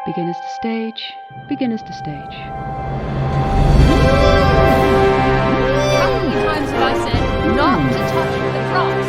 Beginners to stage, beginners to stage. How many times have I said not to touch the cross?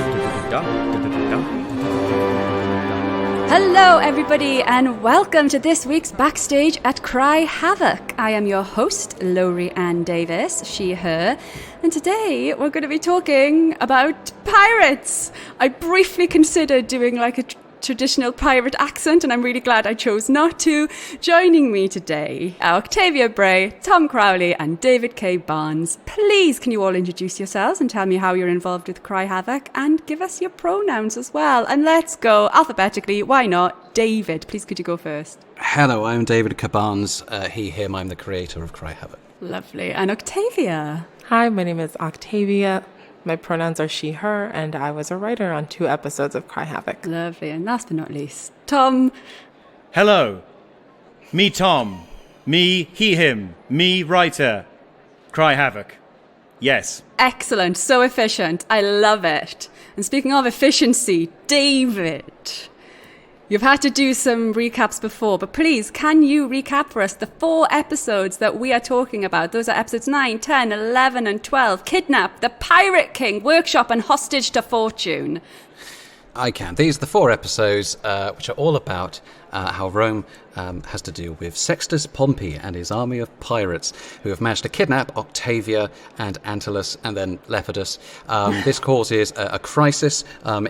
Hello everybody and welcome to this week's Backstage at Cry Havoc. I am your host, Laurie Ann Davis, she, her, and today we're going to be talking about pirates. I briefly considered doing like a traditional pirate accent and I'm really glad I chose not to. Joining me today are Octavia Bray, Tom Crowley and David K. Barnes. Please can you all introduce yourselves and tell me how you're involved with Cry Havoc and give us your pronouns as well. And let's go alphabetically, why not? David, please could you go first? Hello, I'm David K. Barnes, he, him, I'm the creator of Cry Havoc. Lovely. And Octavia? Hi, my name is Octavia. My pronouns are she, her, and I was a writer on 2 episodes of Cry Havoc. Lovely. And last but not least, Tom. Hello. Me, Tom. Me, he, him. Me, writer. Cry Havoc. Yes. Excellent. So efficient. I love it. And speaking of efficiency, David. You've had to do some recaps before, but please, can you recap for us the 4 episodes that we are talking about? Those are episodes 9, 10, 11, and 12. Kidnap, The Pirate King, Workshop, and Hostage to Fortune. I can. These are the 4 episodes which are all about how Rome has to deal with Sextus Pompey and his army of pirates who have managed to kidnap Octavia and Antyllus and then Lepidus. This causes a crisis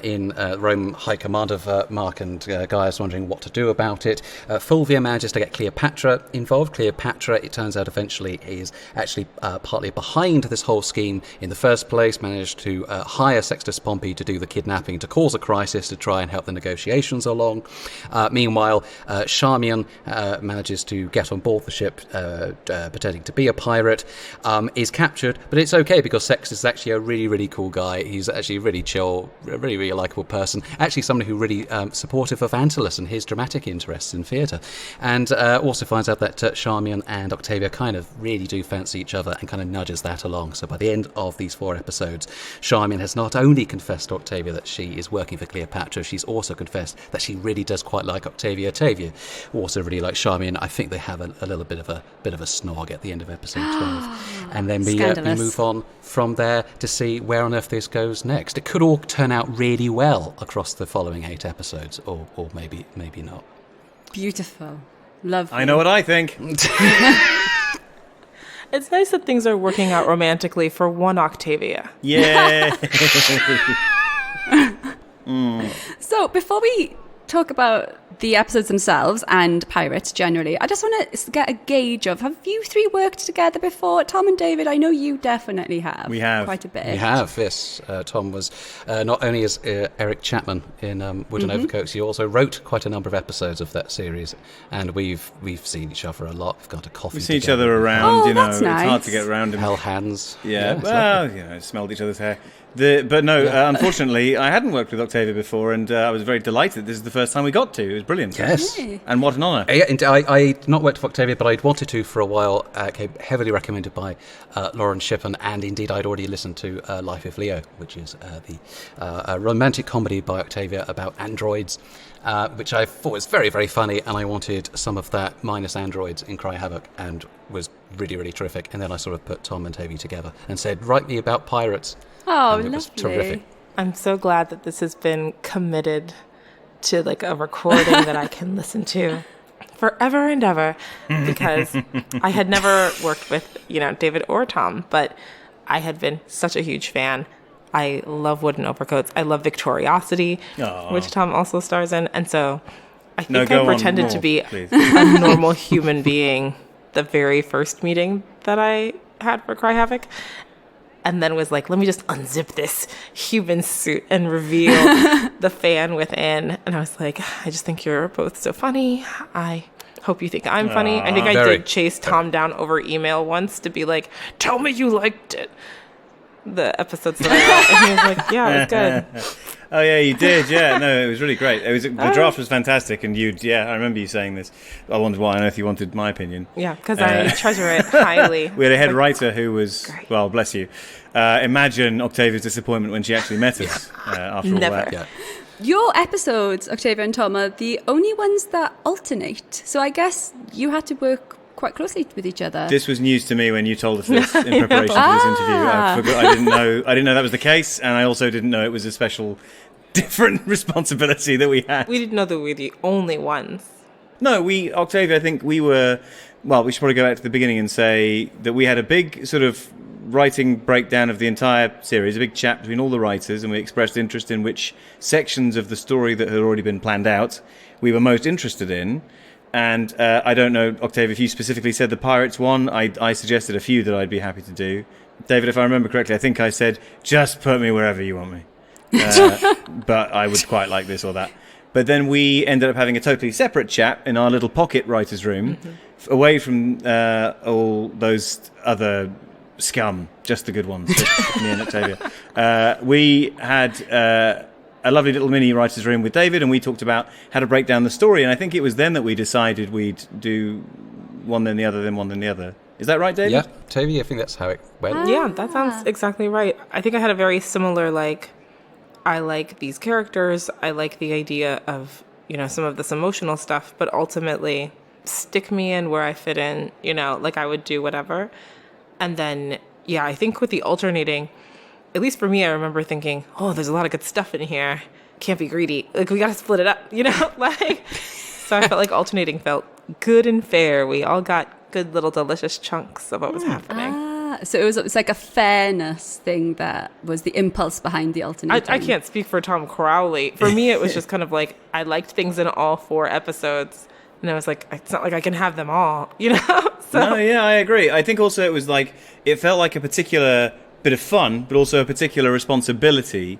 in Rome High Command of Mark and Gaius wondering what to do about it. Fulvia manages to get Cleopatra involved. Cleopatra, it turns out, eventually is actually partly behind this whole scheme in the first place, managed to hire Sextus Pompey to do the kidnapping to cause a crisis to try and help the negotiations along. Meanwhile, Charmian manages to get on board the ship pretending to be a pirate, is captured, but it's okay because Sextus is actually a really, really cool guy. He's actually really chill, a really, really likeable person, actually somebody who really supportive of Antyllus and his dramatic interests in theatre, and also finds out that Charmian and Octavia kind of really do fancy each other and kind of nudges that along. So by the end of these 4 episodes, Charmian has not only confessed to Octavia that she is working for Cleopatra, she's also confessed that she really does quite like Octavia also really like Charmian. I think they have a little bit of a snog at the end of episode 12, and then we move on from there to see where on earth this goes next. It could all turn out really well across the following 8 episodes, or maybe not. Beautiful. Lovely. I know what I think. It's nice that things are working out romantically for one Octavia. Yeah. So before we talk about the episodes themselves and pirates generally, I just want to get a gauge of, have you 3 worked together before? Tom and David, I know you definitely have. We have. Quite a bit. We have, yes. Tom was not only as Eric Chapman in Wood and Overcoats, he also wrote quite a number of episodes of that series, and we've seen each other a lot. We've gone to coffee We see each together. other around, Oh, you know. that's It's hard nice. to get around him. Hell hands. Yeah, it's well, lovely. you know, smelled each other's hair. Unfortunately, I hadn't worked with Octavia before, and I was very delighted. This is the first time we got to. It was brilliant. Yes. Yay. And what an honour. Yeah, and I'd not worked with Octavia, but I'd wanted to for a while. Came heavily recommended by Lauren Shippen, and indeed I'd already listened to Life of Leo, which is the romantic comedy by Octavia about androids, which I thought was very, very funny, and I wanted some of that minus androids in Cry Havoc, and was really, really terrific. And then I sort of put Tom and Toby together and said, write me about pirates. Oh, And it was lovely. terrific. I'm so glad that this has been committed to like a recording that I can listen to forever and ever, because I had never worked with, David or Tom, but I had been such a huge fan. I love Wood and Overcoats. I love Victoriosity, which Tom also stars in. And so I think I pretended to be please. a normal human being the very first meeting that I had for Cry Havoc. And then was like, let me just unzip this human suit and reveal the fan within. And I was like, I just think you're both so funny. I hope you think I'm funny. I think I did chase Tom down over email once to be like, tell me you liked it. The episodes that I wrote. And he was like, yeah, it was good. Oh yeah, you did. Yeah, no, it was really great. The draft was fantastic, and I remember you saying this. I wondered why on earth you wanted my opinion. Yeah, because I treasure it highly. We had a head writer who was, well, bless you. Imagine Octavia's disappointment when she actually met us after all Never. that. Yeah. Your episodes, Octavia and Tom, are the only ones that alternate. So I guess you had to work quite closely with each other. This was news to me when you told us this in preparation for this interview. I didn't know that was the case, and I also didn't know it was a special, different responsibility that we had. We didn't know that we were the only ones. No, Octavia, I think we were. Well, we should probably go back to the beginning and say that we had a big sort of writing breakdown of the entire series, a big chat between all the writers, and we expressed interest in which sections of the story that had already been planned out we were most interested in. And I don't know, Octavia, if you specifically said the Pirates one. I suggested a few that I'd be happy to do. David, if I remember correctly, I think I said, just put me wherever you want me. But I would quite like this or that. But then we ended up having a totally separate chat in our little pocket writer's room, away from all those other scum, just the good ones, just me and Octavia. We had a lovely little mini writer's room with David, and we talked about how to break down the story. And I think it was then that we decided we'd do one then the other, then one then the other. Is that right, David? Yeah, Toby, I think that's how it went. Yeah, that sounds exactly right. I think I had a very similar, I like these characters. I like the idea of, some of this emotional stuff, but ultimately stick me in where I fit in, I would do whatever. And then, I think with the alternating, at least for me, I remember thinking, oh, there's a lot of good stuff in here. Can't be greedy. We got to split it up, So I felt like alternating felt good and fair. We all got good little delicious chunks of what was happening. So it's like a fairness thing that was the impulse behind the alternating. I can't speak for Tom Crowley. For me, it was just kind of I liked things in all 4 episodes. And I was like, it's not like I can have them all, So. No, yeah, I agree. I think also it was it felt like a particular bit of fun, but also a particular responsibility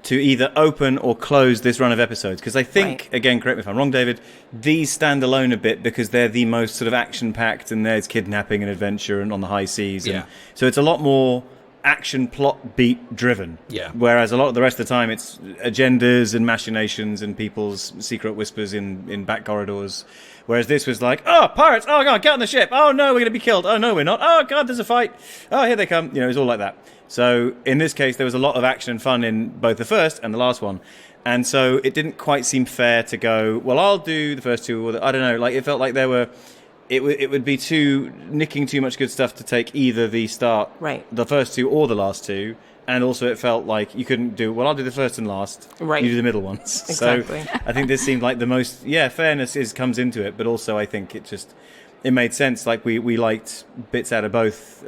to either open or close this run of episodes. Because I think, again, correct me if I'm wrong, David, these stand alone a bit because they're the most sort of action-packed, and there's kidnapping and adventure and on the high seas. And so it's a lot more action plot beat driven. Yeah. Whereas a lot of the rest of the time it's agendas and machinations and people's secret whispers in back corridors. Whereas this was pirates! Oh, God, get on the ship! Oh, no, we're going to be killed! Oh, no, we're not! Oh, God, there's a fight! Oh, here they come! It's all like that. So, in this case, there was a lot of action and fun in both the first and the last one. And so, it didn't quite seem fair to go, well, I'll do the first 2, or I don't know, it felt like there were... It would be nicking too much good stuff to take either the first 2 or the last 2. And also it felt like you couldn't do, well, I'll do the first and last. Right. You do the middle ones. Exactly. So I think this seemed like the most, fairness comes into it. But also I think it made sense. We liked bits out of both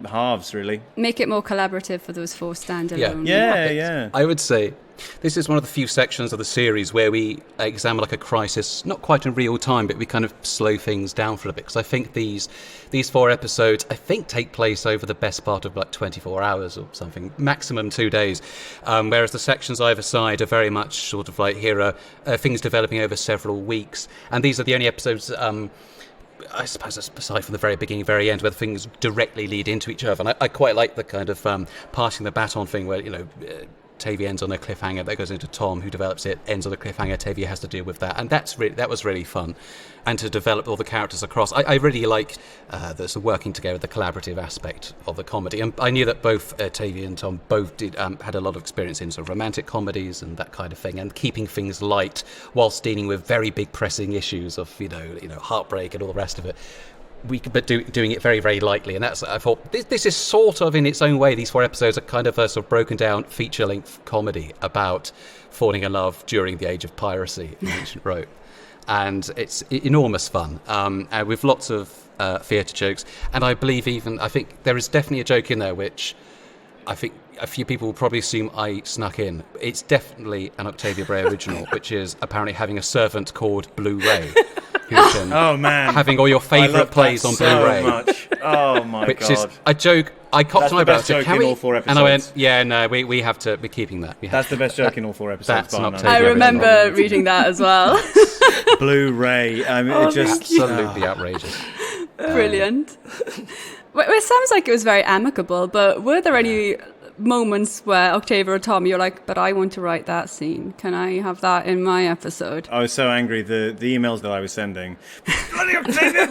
halves, really. Make it more collaborative for those 4 standalone. Yeah. I would say this is one of the few sections of the series where we examine a crisis, not quite in real time, but we kind of slow things down for a bit. Because I think these 4 episodes, take place over the best part of 24 hours or something, maximum 2 days. Whereas the sections either side are very much sort of here are things developing over several weeks. And these are the only episodes... I suppose aside from the very beginning, very end, where things directly lead into each other. And I quite like the kind of passing the baton thing where, Tavia ends on a cliffhanger that goes into Tom, who develops it, ends on a cliffhanger, Tavia has to deal with that. And that was really fun. And to develop all the characters across. I really like the working together, the collaborative aspect of the comedy. And I knew that both Tavia and Tom both had a lot of experience in sort of romantic comedies and that kind of thing, and keeping things light whilst dealing with very big pressing issues of, heartbreak and all the rest of it. But doing it very, very lightly. And that's, I thought, this is sort of, in its own way, these 4 episodes are kind of a sort of broken down feature-length comedy about falling in love during the age of piracy in ancient Rome. And it's enormous fun, and with lots of theatre jokes. And I think there is definitely a joke in there which I think a few people will probably assume I snuck in. It's definitely an Octavia Bray original, which is apparently having a servant called Blu-ray. Oh, man. Having all your favourite plays on Blu-ray. So much. Oh, my which God. Which is a joke. I copped my about it. In all 4 episodes. And I went, no, we have to. We're keeping that. That's the best joke in all 4 episodes. I remember reading that as well. Blu-ray. I mean, it just absolutely outrageous. Brilliant. Well, it sounds like it was very amicable, but were there any moments where Octavia or Tom, you're like, but I want to write that scene. Can I have that in my episode? I was so angry. The emails that I was sending, bloody Octavia,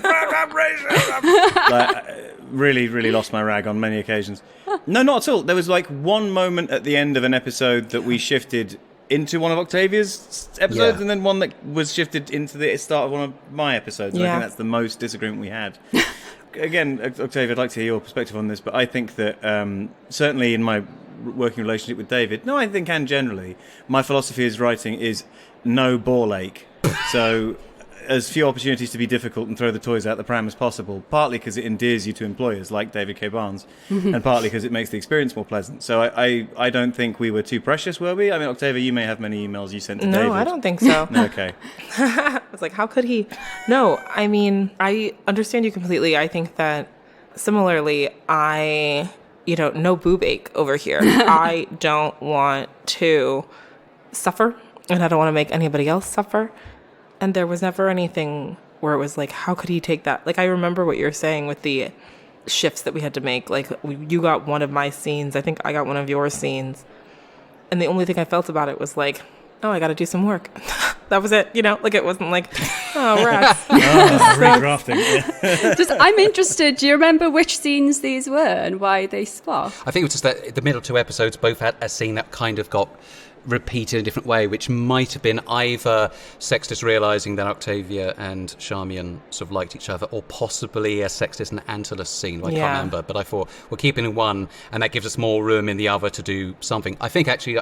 really, really lost my rag on many occasions. No, not at all. There was one moment at the end of an episode that we shifted into one of Octavia's episodes, Yeah. and then one that was shifted into the start of one of my episodes. And I Yeah. think that's the most disagreement we had. Again, Octavia, I'd like to hear your perspective on this, but I think that certainly in my working relationship with David, no, I think and generally, my philosophy is writing is no ball ache. So as few opportunities to be difficult and throw the toys out the pram as possible, partly because it endears you to employers like David K. Barnes, and partly because it makes the experience more pleasant. So I don't think we were too precious, were we? I mean, Octavia, you may have many emails you sent to David. No, I don't think so. No, okay. I was like, how could he? No, I mean, I understand you completely. I think that similarly, no boob ache over here. I don't want to suffer, and I don't want to make anybody else suffer. And there was never anything where it was like, how could he take that? Like, I remember what you're saying with the shifts that we had to make. Like, you got one of my scenes. I think I got one of your scenes. And the only thing I felt about it was like, oh, I got to do some work. That was it. Like, it wasn't like, oh, rats. Redrafting. Yeah. I'm interested. Do you remember which scenes these were and why they swap? I think it was just that the middle two episodes both had a scene that kind of got repeated in a different way, which might have been either Sextus realising that Octavia and Charmian sort of liked each other, or possibly a Sextus and Antulus scene. I can't remember, but I thought we're keeping in one, and that gives us more room in the other to do something. I think actually,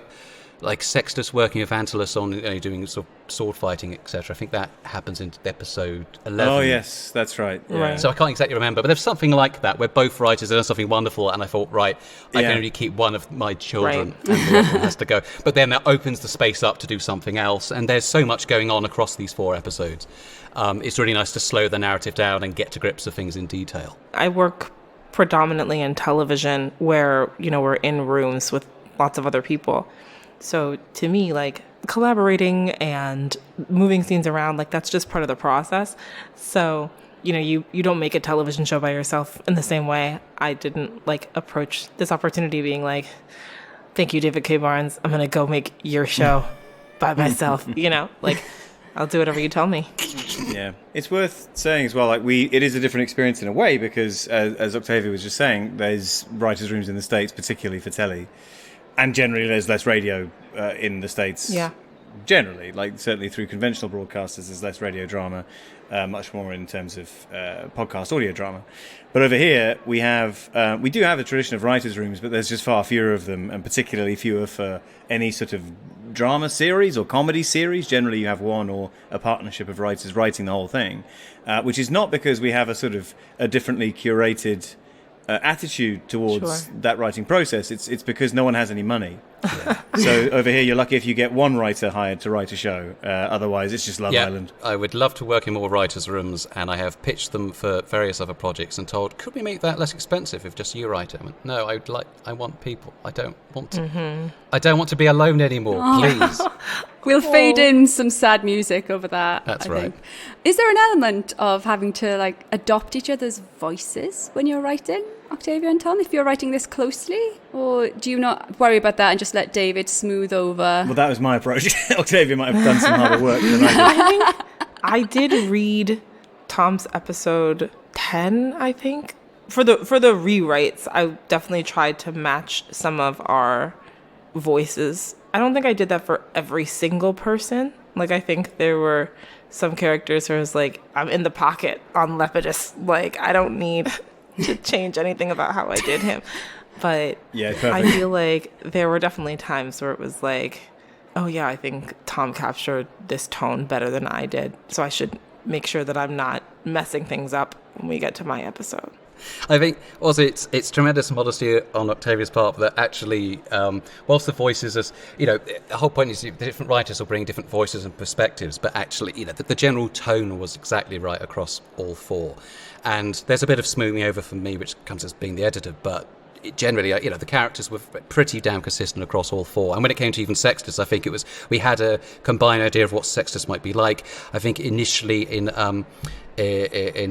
like Sextus working with Antulus on doing sort of sword fighting, etc. I think that happens in episode 11. Oh, yes, that's right. Yeah. Right. So I can't exactly remember, but there's something like that where both writers have done something wonderful, and I thought, right, I can only keep one of my children, and the other one has to go. But then that opens the space up to do something else, and there's so much going on across these 4 episodes. It's really nice to slow the narrative down and get to grips with things in detail. I work predominantly in television where, we're in rooms with lots of other people. So to me, like, collaborating and moving scenes around, like, that's just part of the process. So, you don't make a television show by yourself in the same way. I didn't, like, approach this opportunity being like, thank you, David K. Barnes. I'm going to go make your show by myself, like, I'll do whatever you tell me. Yeah, it's worth saying as well, like, it is a different experience in a way, because as Octavia was just saying, there's writers' rooms in the States, particularly for telly. And generally, there's less radio in the States. Yeah. Generally, like certainly through conventional broadcasters, there's less radio drama, much more in terms of podcast audio drama. But over here, we do have a tradition of writers' rooms, but there's just far fewer of them, and particularly fewer for any sort of drama series or comedy series. Generally, you have one or a partnership of writers writing the whole thing, which is not because we have a sort of a differently curated attitude towards that writing process. It's because no one has any money. Yeah. So over here, you're lucky if you get one writer hired to write a show. Otherwise, it's just Love Island. I would love to work in more writers' rooms, and I have pitched them for various other projects and told, could we make that less expensive if just you write it? I went, no, I want people. I don't want to. I don't want to be alone anymore. Please. We'll fade in some sad music over that. That's I right. think. Is there an element of having to like adopt each other's voices when you're writing, Octavia and Tom, if you're writing this closely? Or do you not worry about that and just let David smooth over? Well, that was my approach. Octavia might have done some harder work than I did. I did read Tom's episode 10, I think. For the rewrites, I definitely tried to match some of our voices. I don't think I did that for every single person. Like, I think there were some characters where I was like, I'm in the pocket on Lepidus. Like, I don't need to change anything about how I did him. But yeah, I feel like there were definitely times where it was like, oh yeah, I think Tom captured this tone better than I did. So I should make sure that I'm not messing things up when we get to my episode. I think also it's tremendous modesty on Octavia's part that actually, whilst the voices, the whole point is the different writers will bring different voices and perspectives, but actually, the general tone was exactly right across all 4. And there's a bit of smoothing over for me, which comes as being the editor, but generally, the characters were pretty damn consistent across all 4. And when it came to even Sextus, I think we had a combined idea of what Sextus might be like. I think initially in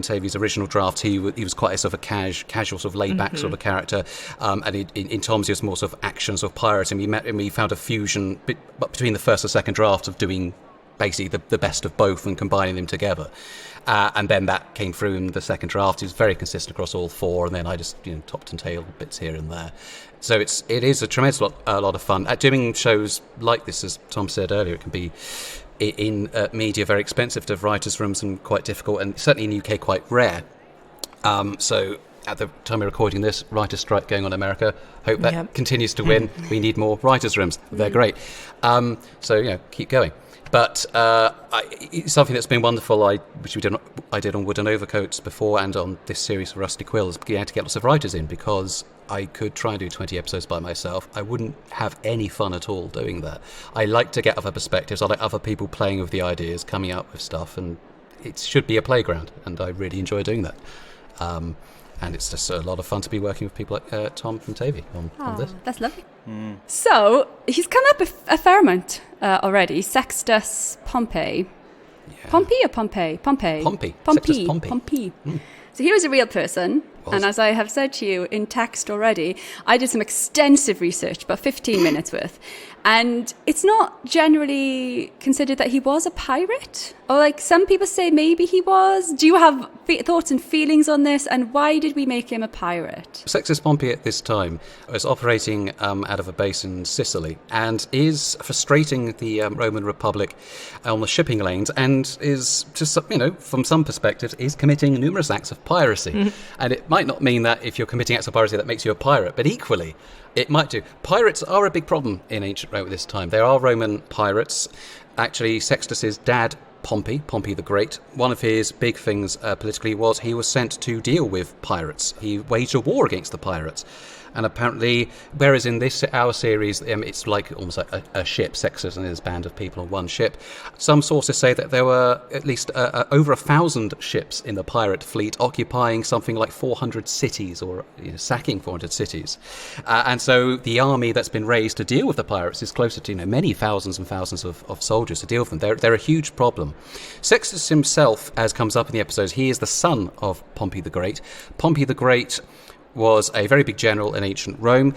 Tavi's original draft, he was quite a sort of a casual sort of laid-back sort of character, and in Tom's he was more sort of action, sort of pirate, and we found a fusion between the first and second draft of doing basically the best of both and combining them together. And then that came through in the second draft. It was very consistent across all 4, and then I just topped and tailed bits here and there. So it is a tremendous lot of fun. Doing shows like this, as Tom said earlier, it can be in media very expensive to have writers' rooms and quite difficult, and certainly in the UK quite rare. So at the time of recording this, writer's strike going on in America. Hope that continues to win. We need more writers' rooms. They're great. So keep going. But it's something that's been wonderful, which I did on Wooden Overcoats before, and on this series of Rusty Quills, began to get lots of writers in, because I could try and do 20 episodes by myself. I wouldn't have any fun at all doing that. I like to get other perspectives. I like other people playing with the ideas, coming up with stuff, and it should be a playground, and I really enjoy doing that. And it's just a lot of fun to be working with people like Tom and Tavy on this. That's lovely. So, he's come up a fair amount already. Sextus Pompey. Yeah. Pompey or Pompey? Pompey. Sextus Pompey. So he was a real person. And as I have said to you in text already, I did some extensive research, about 15 minutes worth. And it's not generally considered that he was a pirate. Or like some people say maybe he was. Do you have thoughts and feelings on this? And why did we make him a pirate? Sextus Pompey at this time was operating out of a base in Sicily and is frustrating the Roman Republic on the shipping lanes, and is, just from some perspectives, is committing numerous acts of piracy. And it might not mean that if you're committing acts of piracy that makes you a pirate, but equally it might do. Pirates are a big problem in ancient Rome at this time. There are Roman pirates. Actually, Sextus's dad, Pompey the Great, one of his big things politically was he was sent to deal with pirates. He waged a war against the pirates. And apparently, whereas in our series, it's like almost like a ship, Sextus and his band of people on one ship. Some sources say that there were at least over 1,000 ships in the pirate fleet occupying something like 400 cities, or sacking 400 cities. And so the army that's been raised to deal with the pirates is closer to many thousands and thousands of soldiers to deal with them. They're a huge problem. Sextus himself, as comes up in the episodes, he is the son of Pompey the Great. Pompey the Great was a very big general in ancient Rome.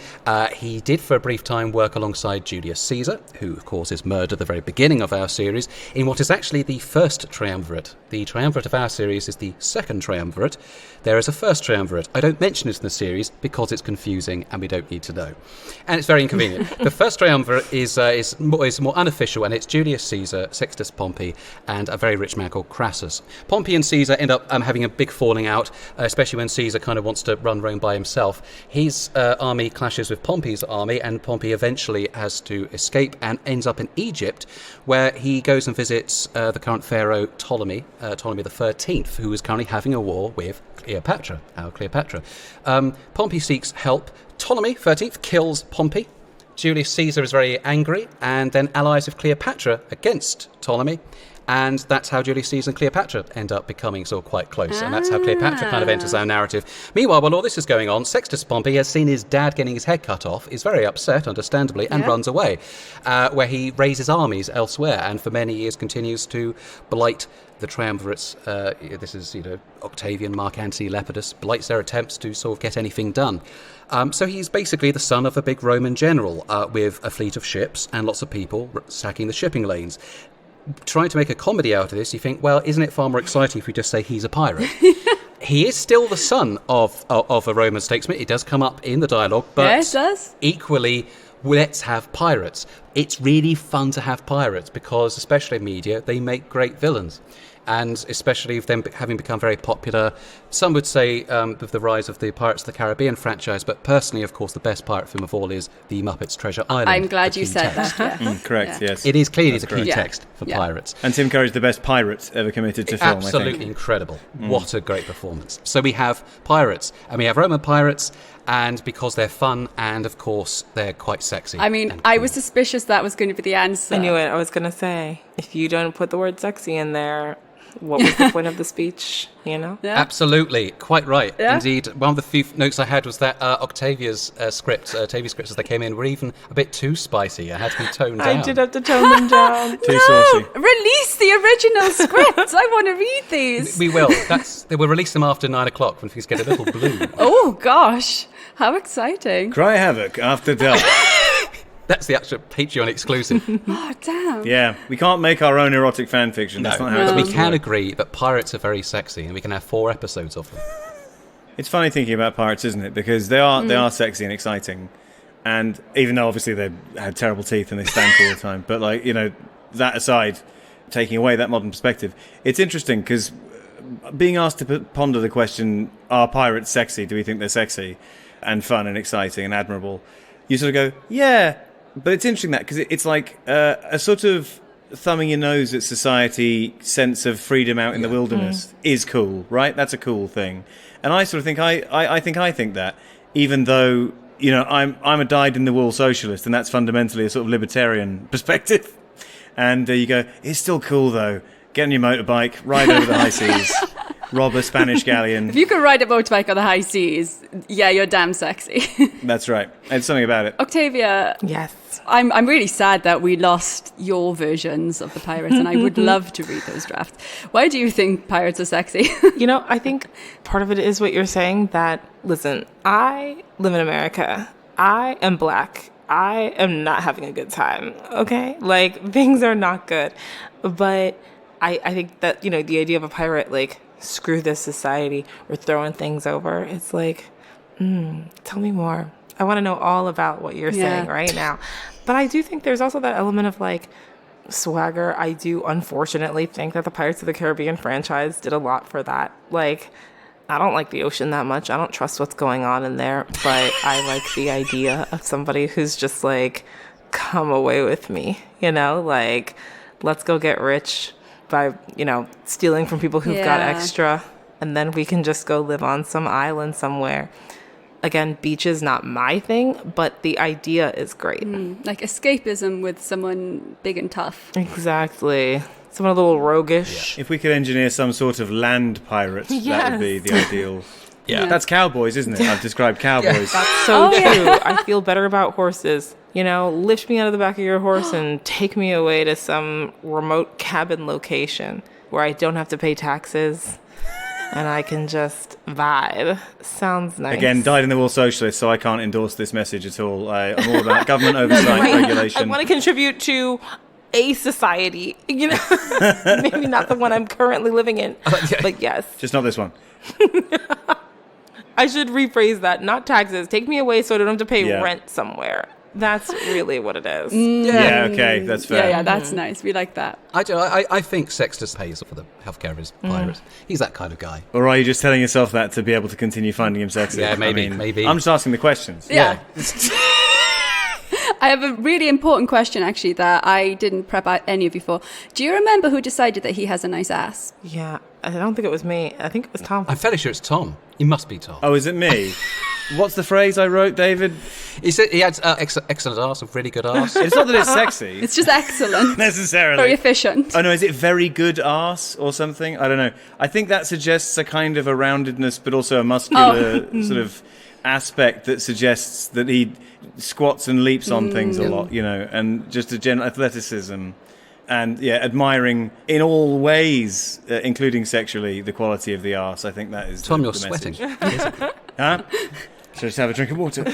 He did for a brief time work alongside Julius Caesar, who of course is murdered at the very beginning of our series, in what is actually the first triumvirate. The triumvirate of our series is the second triumvirate. There is a first triumvirate. I don't mention it in the series because it's confusing and we don't need to know. And it's very inconvenient. The first triumvirate is more unofficial, and it's Julius Caesar, Sextus Pompey, and a very rich man called Crassus. Pompey and Caesar end up having a big falling out, especially when Caesar kind of wants to run Rome by himself. His army clashes with Pompey's army, and Pompey eventually has to escape and ends up in Egypt, where he goes and visits the current pharaoh Ptolemy the 13th, who is currently having a war with Cleopatra, our Cleopatra. Pompey seeks help. Ptolemy 13th kills Pompey. Julius Caesar is very angry and then allies with Cleopatra against Ptolemy. And that's how Julius Caesar and Cleopatra end up becoming sort of quite close. And that's how Cleopatra kind of enters our narrative. Meanwhile, while all this is going on, Sextus Pompey has seen his dad getting his head cut off, is very upset, understandably, and runs away, where he raises armies elsewhere and for many years continues to blight the triumvirates. This is, Octavian, Mark Antony, Lepidus, blights their attempts to sort of get anything done. So he's basically the son of a big Roman general with a fleet of ships and lots of people sacking the shipping lanes. Trying to make a comedy out of this, you think, well, isn't it far more exciting if we just say he's a pirate? He is still the son of a Roman statesman. It does come up in the dialogue, but it does. Equally, let's have pirates. It's really fun to have pirates because, especially in media, they make great villains. And especially with them having become very popular, some would say with the rise of the Pirates of the Caribbean franchise, but personally, of course, the best pirate film of all is The Muppets Treasure Island. I'm glad you said text. that. Yeah. Correct, yes. It is clearly That's the key correct. text for pirates. And Tim Curry's the best pirate ever committed to film, Absolutely I think. incredible. What a great performance. So we have pirates, and we have Roman pirates, and because they're fun, and of course, they're quite sexy. I mean, I was suspicious that was going to be the answer. I knew it. I was going to say, if you don't put the word sexy in there, what was the point of the speech, Yeah. Absolutely, quite right. Yeah. Indeed, one of the few notes I had was that Octavia's scripts as they came in, were even a bit too spicy. I had to be toned down. I did have to tone them down. Too saucy. Release the original scripts. I want to read these. We will. They will release them after 9 o'clock when things get a little blue. Oh, gosh. How exciting. Cry Havoc After Dark. That's the actual Patreon exclusive. Oh, damn. Yeah, we can't make our own erotic fan fiction. That's not how it's But we supposed to can work. agree that pirates are very sexy, and we can have 4 episodes of them. It's funny thinking about pirates, isn't it? Because they are sexy and exciting, and even though obviously they had terrible teeth and they stank all the time, but like, you know, that aside, taking away that modern perspective, it's interesting because being asked to ponder the question, are pirates sexy? Do we think they're sexy and fun and exciting and admirable? You sort of go, yeah, but it's interesting that because it's like a sort of thumbing your nose at society sense of freedom out in the wilderness is cool, right? That's a cool thing. And I sort of think I think that, even though, you know, I'm a dyed-in-the-wool socialist, and that's fundamentally a sort of libertarian perspective. And you go, it's still cool though. Get on your motorbike, ride over the high seas, rob a Spanish galleon. If you could ride a motorbike on the high seas, yeah, you're damn sexy. That's right. There's something about it. Octavia, Yes. I'm really sad that we lost your versions of the pirates, and I would love to read those drafts. Why do you think pirates are sexy? You know, I think part of it is what you're saying, that, listen, I live in America. I am black. I am not having a good time, okay? Like, things are not good. But I think that, you know, the idea of a pirate, like, screw this society, we're throwing things over. It's like, tell me more. I want to know all about what you're saying right now. But I do think there's also that element of, like, swagger. I do unfortunately think that the Pirates of the Caribbean franchise did a lot for that. Like, I don't like the ocean that much. I don't trust what's going on in there, but I like the idea of somebody who's just like, come away with me, you know, like, let's go get rich by, you know, stealing from people who've got extra, and then we can just go live on some island somewhere. Again, beach is not my thing, but the idea is great. Like escapism with someone big and tough. Exactly. Someone a little roguish. If we could engineer some sort of land pirate, that would be the ideal. Yeah. That's cowboys, isn't it? I've described cowboys. That's so true. I feel better about horses. You know, lift me out of the back of your horse and take me away to some remote cabin location where I don't have to pay taxes and I can just vibe. Sounds nice. Again, dyed-in-the-wool socialist, so I can't endorse this message at all. I'm all about government oversight, regulation. I want to contribute to a society, you know, maybe not the one I'm currently living in, but yes. Just not this one. I should rephrase that. Not taxes. Take me away so I don't have to pay rent somewhere. That's really what it is. Yeah, okay, that's fair. Yeah, that's nice. We like that. I do. I think Sextus pays for the healthcare of his pirates. He's that kind of guy. Or are you just telling yourself that to be able to continue finding him sexy? Yeah, maybe. I'm just asking the questions. Yeah. I have a really important question, actually, that I didn't prep any of you for. Do you remember who decided that he has a nice ass? Yeah, I don't think it was me. I think it was Tom. I'm fairly sure it's Tom. He must be Tom. Oh, is it me? What's the phrase I wrote, David? He said he had excellent arse, a really good arse. It's not that it's sexy. It's just excellent. Necessarily. Very efficient. Oh, no, is it very good arse or something? I don't know. I think that suggests a kind of a roundedness, but also a muscular sort of aspect that suggests that he squats and leaps on things a lot, you know, and just a general athleticism. And, yeah, admiring in all ways, including sexually, the quality of the arse. I think that is Tom, you're the sweating. message. Huh? Should I just have a drink of water?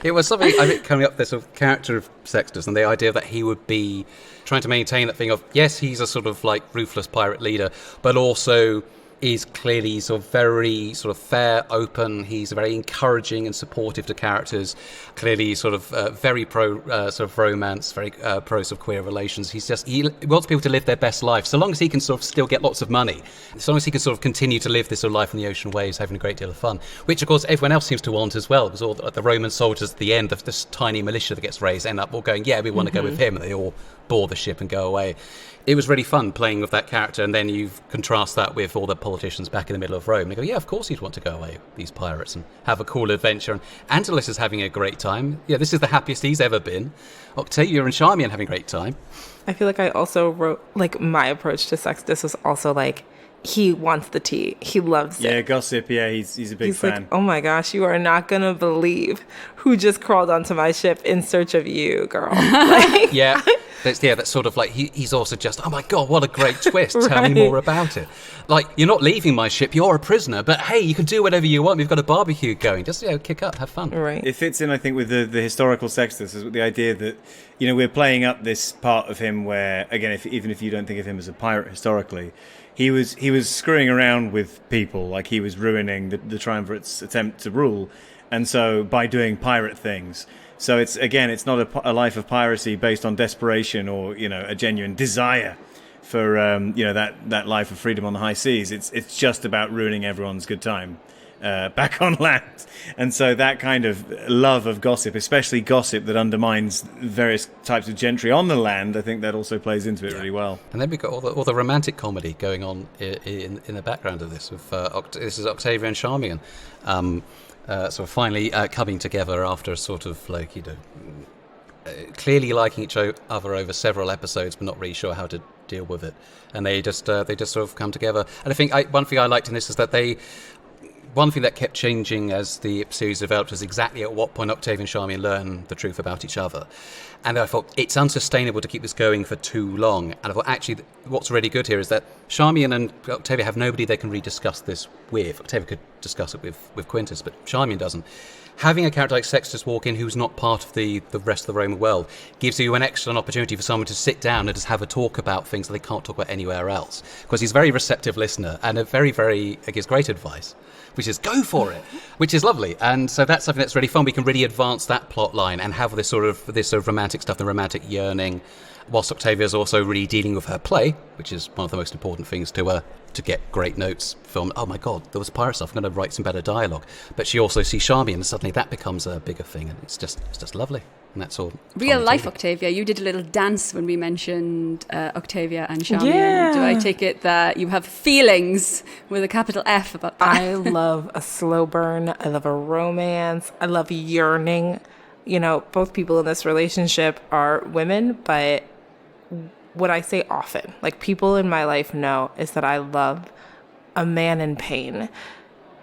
It was something, I think, coming up, this sort of character of Sextus and the idea that he would be trying to maintain that thing of, yes, he's a sort of like ruthless pirate leader, but also is clearly sort of very sort of fair, open. He's very encouraging and supportive to characters. Clearly, sort of very pro sort of romance, very pro sort of queer relations. He wants people to live their best life, so long as he can sort of still get lots of money, so long as he can sort of continue to live this sort of life in the ocean waves, having a great deal of fun, which of course everyone else seems to want as well. Because all the Roman soldiers at the end of this tiny militia that gets raised end up all going, yeah, we want to go with him, and they all board the ship and go away. It was really fun playing with that character, and then you contrast that with all the politicians back in the middle of Rome. They go, yeah, of course you'd want to go away, these pirates, and have a cool adventure. And Angelus is having a great time. Yeah, this is the happiest he's ever been. Octavia and Charmian having a great time. I feel like I also wrote, like, my approach to Sextus was also like, he wants the tea. He loves it. Yeah, gossip. Yeah, he's a big fan. Like, oh my gosh, you are not going to believe who just crawled onto my ship in search of you, girl. Like, Yeah. That's sort of like he's also just, oh my god, what a great twist. Tell me more about it. Like, you're not leaving my ship, you're a prisoner, but hey, you can do whatever you want. We've got a barbecue going. Just kick up, have fun. Right. It fits in, I think, with the historical Sextus, the idea that we're playing up this part of him where, again, even if you don't think of him as a pirate historically, he was screwing around with people, like he was ruining the triumvirate's attempt to rule, and so by doing pirate things. So it's not a life of piracy based on desperation or a genuine desire for that life of freedom on the high seas. It's just about ruining everyone's good time back on land. And so that kind of love of gossip, especially gossip that undermines various types of gentry on the land, I think that also plays into it really well. And then we've got all the romantic comedy going on in the background of this. This is Octavia and Charmian. Sort of finally coming together after a sort of clearly liking each other over several episodes, but not really sure how to deal with it. And they just sort of come together. And I think one thing I liked in this is that one thing that kept changing as the series developed was exactly at what point Octavia and Charmian learn the truth about each other. And I thought it's unsustainable to keep this going for too long. And I thought actually what's really good here is that Charmian and Octavia have nobody they can really discuss this with. Octavia could discuss it with Quintus, but Charmian doesn't. Having a character like Sextus walk in who's not part of the rest of the Roman world gives you an excellent opportunity for someone to sit down and just have a talk about things that they can't talk about anywhere else. Because he's a very receptive listener and gives great advice, which is go for it, which is lovely. And so that's something that's really fun. We can really advance that plot line and have this sort of romantic stuff, the romantic yearning, whilst Octavia's also really dealing with her play, which is one of the most important things to get great notes from. Oh my god, there was pirate stuff, I'm going to write some better dialogue. But she also sees Charmian, and suddenly that becomes a bigger thing, and it's just lovely. And that's all. Real life Octavia, you did a little dance when we mentioned Octavia and Charmian. Yeah. Do I take it that you have feelings with a capital F about that? I love a slow burn. I love a romance. I love yearning. Both people in this relationship are women, but what I say often, like people in my life know, is that I love a man in pain.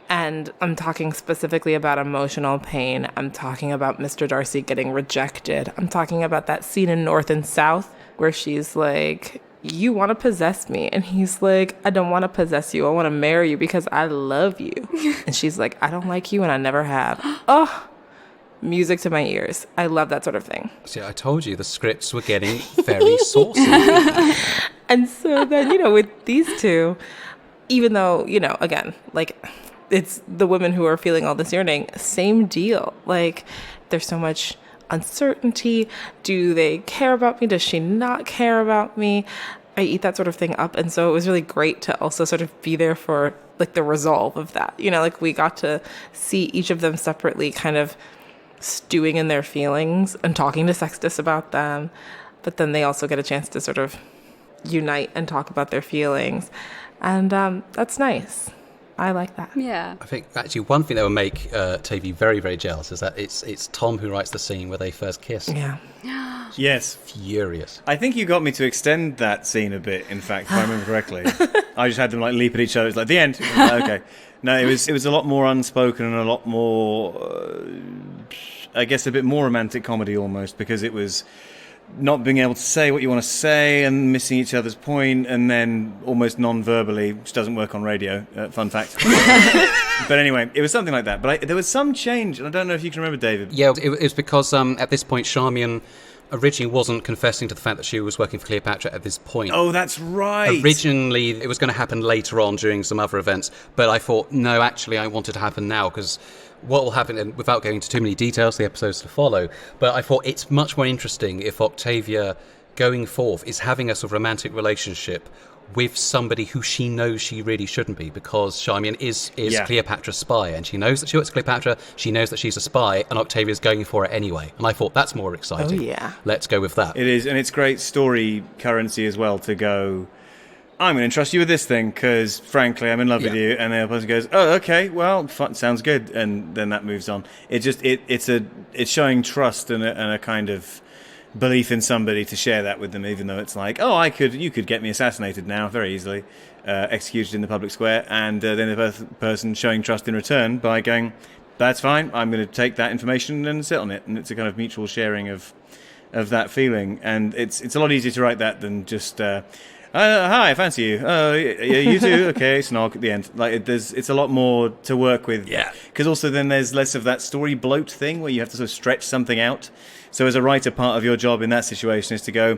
And I'm talking specifically about emotional pain. I'm talking about Mr. Darcy getting rejected. I'm talking about that scene in North and South where she's like, you want to possess me? And he's like, I don't want to possess you. I want to marry you because I love you. And she's like, I don't like you and I never have. Oh, music to my ears. I love that sort of thing. See, I told you the scripts were getting very saucy. And so then, with these two, even though, again, like it's the women who are feeling all this yearning, same deal. Like there's so much uncertainty. Do they care about me? Does she not care about me? I eat that sort of thing up. And so it was really great to also sort of be there for like the resolve of that. Like we got to see each of them separately kind of stewing in their feelings and talking to Sextus about them, but then they also get a chance to sort of unite and talk about their feelings, and that's nice. I like that. Yeah. I think actually one thing that would make TV very, very jealous is that it's Tom who writes the scene where they first kiss. Yeah. Yes. Furious. I think you got me to extend that scene a bit, in fact, if I remember correctly. I just had them like leap at each other. It's like the end. Okay. No, it was a lot more unspoken and a lot more, I guess, a bit more romantic comedy almost, because it was not being able to say what you want to say and missing each other's point, and then almost non-verbally, which doesn't work on radio, fun fact. But anyway, it was something like that. But there was some change, and I don't know if you can remember, David. Yeah, it was because at this point, Charmian originally wasn't confessing to the fact that she was working for Cleopatra at this point. Oh, that's right. Originally, it was going to happen later on during some other events, but I thought, no, actually, I want it to happen now, because what will happen, and without going into too many details, the episodes to follow, but I thought it's much more interesting if Octavia, going forth, is having a sort of romantic relationship with somebody who she knows she really shouldn't be, because Charmian is Cleopatra's spy, and she knows that she works for Cleopatra, she knows that she's a spy, and Octavia's going for it anyway. And I thought, that's more exciting. Oh, yeah. Let's go with that. It is, and it's great story currency as well to go, I'm going to trust you with this thing because, frankly, I'm in love with you. And the other person goes, oh, okay, well, fun, sounds good. And then that moves on. It's showing trust and a kind of belief in somebody to share that with them, even though it's like, oh, you could get me assassinated now very easily, executed in the public square. And then the person showing trust in return by going, that's fine, I'm going to take that information and sit on it. And it's a kind of mutual sharing of of that feeling. And it's a lot easier to write that than just hi, I fancy you. Oh, yeah, you too. Okay, snog at the end. Like it's a lot more to work with. Yeah. Because also then there's less of that story bloat thing where you have to sort of stretch something out. So as a writer, part of your job in that situation is to go,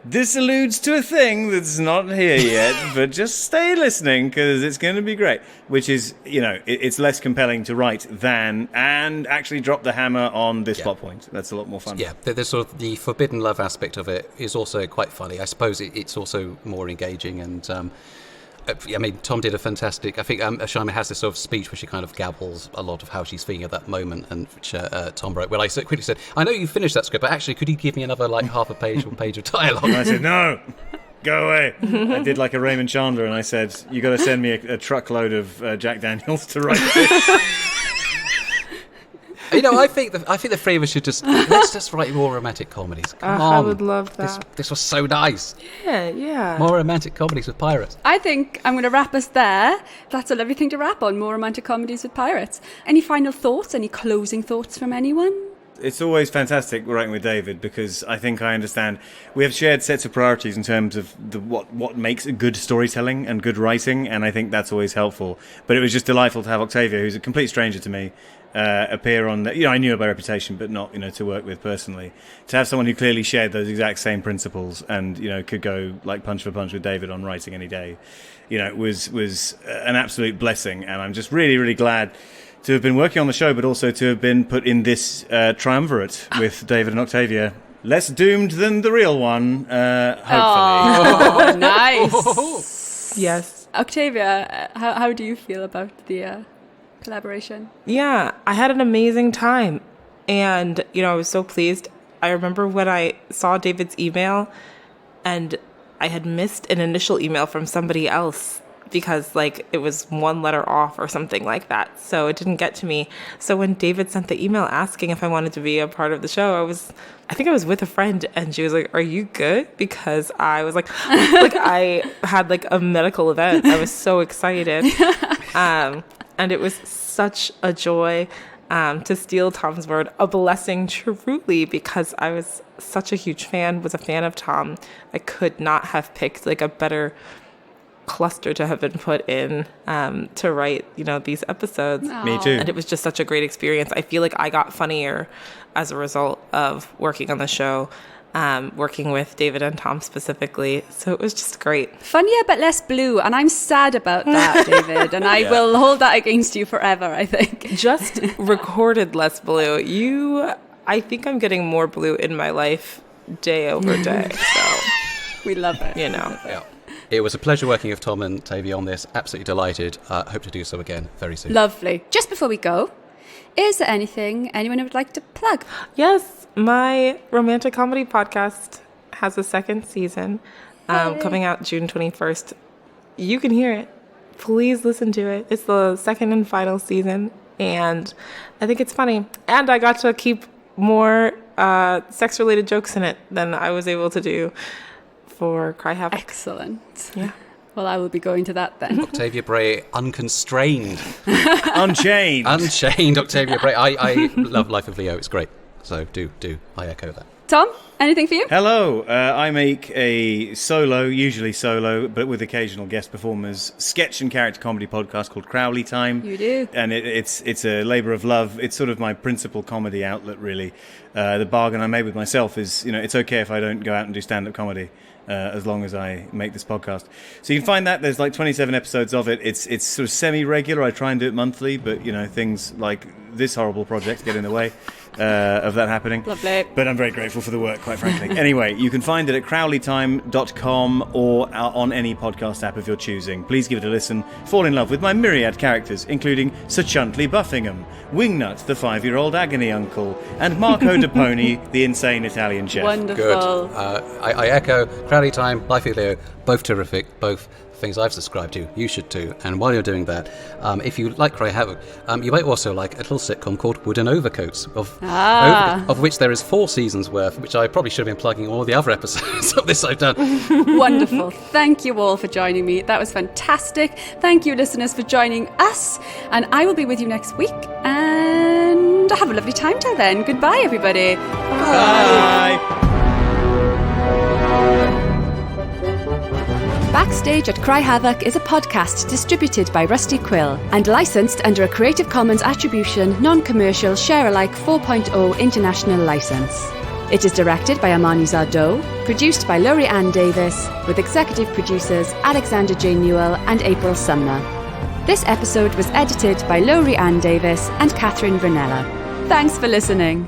this alludes to a thing that's not here yet, but just stay listening because it's going to be great. Which is, it's less compelling to write than and actually drop the hammer on this plot point. That's a lot more fun. Yeah, there's sort of the forbidden love aspect of it is also quite funny. I suppose it's also more engaging and... I mean, Tom did a fantastic... I think Ashima has this sort of speech where she kind of gabbles a lot of how she's feeling at that moment, and which Tom wrote. Well, I quickly said, I know you finished that script, but actually, could you give me another, half a page or page of dialogue? And I said, no, go away. I did like a Raymond Chandler, and I said, you got to send me a truckload of Jack Daniels to write this. I think the three of us should let's just write more romantic comedies. Come on. I would love that. This was so nice. Yeah. More romantic comedies with pirates. I think I'm going to wrap us there. That's a lovely thing to wrap on, more romantic comedies with pirates. Any final thoughts, any closing thoughts from anyone? It's always fantastic writing with David because I think I understand we have shared sets of priorities in terms of what makes a good storytelling and good writing, and I think that's always helpful. But it was just delightful to have Octavia, who's a complete stranger to me, appear on I knew her by reputation, but not to work with personally. To have someone who clearly shared those exact same principles and could go punch for punch with David on writing any day, was an absolute blessing, and I'm just really, really glad to have been working on the show, but also to have been put in this triumvirate with David and Octavia. Less doomed than the real one, hopefully. Oh, nice. Yes. Octavia, how do you feel about the collaboration? Yeah, I had an amazing time. And, I was so pleased. I remember when I saw David's email and I had missed an initial email from somebody else because it was one letter off or something like that. So it didn't get to me. So when David sent the email asking if I wanted to be a part of the show, I think I was with a friend and she was like, are you good? Because I was I had a medical event. I was so excited. And it was such a joy, to steal Tom's word, a blessing truly, because I was such a huge fan, was a fan of Tom. I could not have picked a better cluster to have been put in to write these episodes. Aww. Me too. And it was just such a great experience. I feel like I got funnier as a result of working on the show, working with David and Tom specifically. So it was just great. Funnier but less blue, and I'm sad about that, David, and I will hold that against you forever, I think. Just recorded less blue. I think I'm getting more blue in my life day over day. So we love it. Yeah. It was a pleasure working with Tom and Tavia on this. Absolutely delighted. Hope to do so again very soon. Lovely. Just before we go, is there anything anyone would like to plug? Yes, my romantic comedy podcast has a second season coming out June 21st. You can hear it. Please listen to it. It's the second and final season, and I think it's funny. And I got to keep more sex-related jokes in it than I was able to do for Cry Havoc. Excellent. Yeah. Well, I will be going to that then. Octavia Bray, unconstrained. Unchained. Unchained Octavia Bray. I love Life of Leo. It's great. So do. I echo that. Tom, anything for you? Hello, I make a usually solo, but with occasional guest performers, sketch and character comedy podcast called Crowley Time. You do. And it's a labour of love. It's sort of my principal comedy outlet, really. The bargain I made with myself is, it's okay if I don't go out and do stand-up comedy. As long as I make this podcast. So you can find that. There's 27 episodes of it. It's sort of semi-regular. I try and do it monthly, but, things like this horrible project get in the way of that happening. Lovely. But I'm very grateful for the work, quite frankly. Anyway, you can find it at crowleytime.com or on any podcast app of your choosing. Please give it a listen. Fall in love with my myriad characters, including Sir Chuntley Buffingham, Wingnut, the 5-year-old agony uncle, and Marco de Pony, the insane Italian chef. Wonderful. Good. I echo Crowley Time, Life of Leo, both terrific, both things I've subscribed to. You should too. And while you're doing that, if you like Cry Havoc, you might also like a little sitcom called Wooden Overcoats, of which there is 4 seasons worth, which I probably should have been plugging all the other episodes of this I've done. Wonderful. Thank you all for joining me. That was fantastic. Thank you, listeners, for joining us. And I will be with you next week. And have a lovely time till then. Goodbye, everybody. Bye. Backstage at Cry Havoc is a podcast distributed by Rusty Quill and licensed under a Creative Commons Attribution, Non-Commercial, Share-alike 4.0 international license. It is directed by Amani Zardo, produced by Laurie Ann Davis, with executive producers Alexander J. Newell and April Sumner. This episode was edited by Laurie Ann Davis and Catherine Vernella. Thanks for listening.